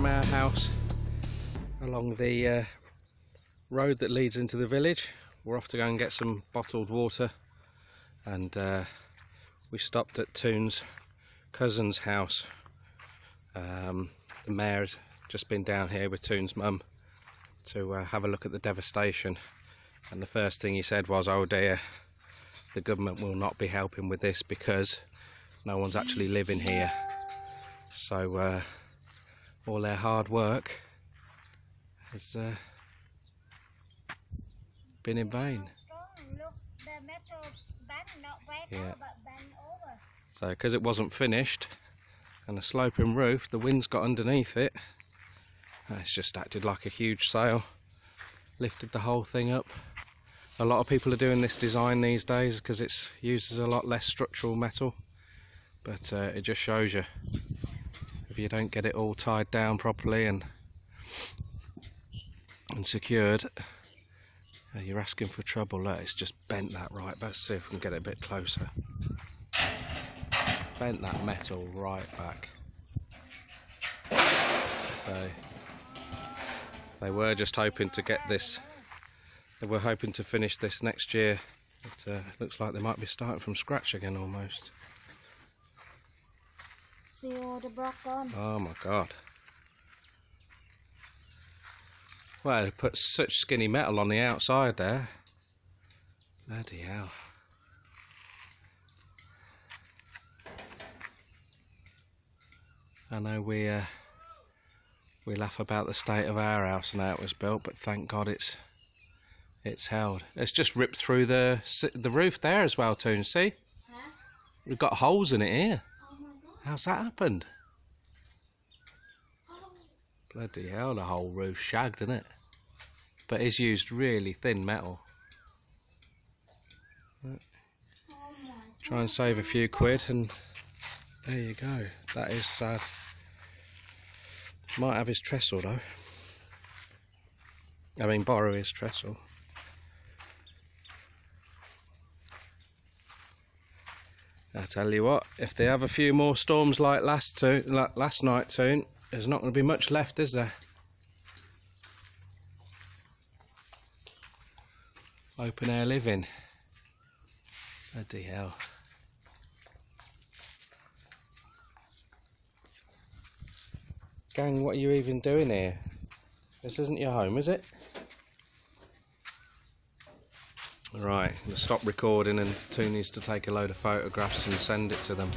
from our house along the road that leads into the village. We're off to go and get some bottled water, and we stopped at Toon's cousin's house. The mayor's just been down here with Toon's mum to have a look at the devastation, and the first thing he said was, "Oh dear, the government will not be helping with this because no one's actually living here, so all their hard work has been in vain." Yeah. So because it wasn't finished and a sloping roof, the wind's got underneath it. It's just acted like a huge sail, lifted the whole thing up. A lot of people are doing this design these days because it uses a lot less structural metal, but it just shows you, if you don't get it all tied down properly and secured, you're asking for trouble. Look, it's just bent that right. Let's see if we can get it a bit closer. Bent that metal right back. So they were just hoping to get this, they were hoping to finish this next year, but it looks like they might be starting from scratch again almost. See all the block gone? Oh my god. Well, they put such skinny metal on the outside there. Bloody hell. I know we laugh about the state of our house and how it was built, but thank God it's held. It's just ripped through the roof there as well, Toon. See? Huh? We've got holes in it here. Oh my God. How's that happened? Oh. Bloody hell, the whole roof's shagged, isn't it? But it's used really thin metal. Oh, try and save a few quid, and there you go. That is sad. Might have his trestle though. I mean, borrow his trestle. I tell you what, if they have a few more storms like last night, Toon, there's not going to be much left, is there? Open air living. Bloody hell. Gang, what are you even doing here? This isn't your home, is it? Right, I'm going to stop recording, and Toon needs to take a load of photographs and send it to them.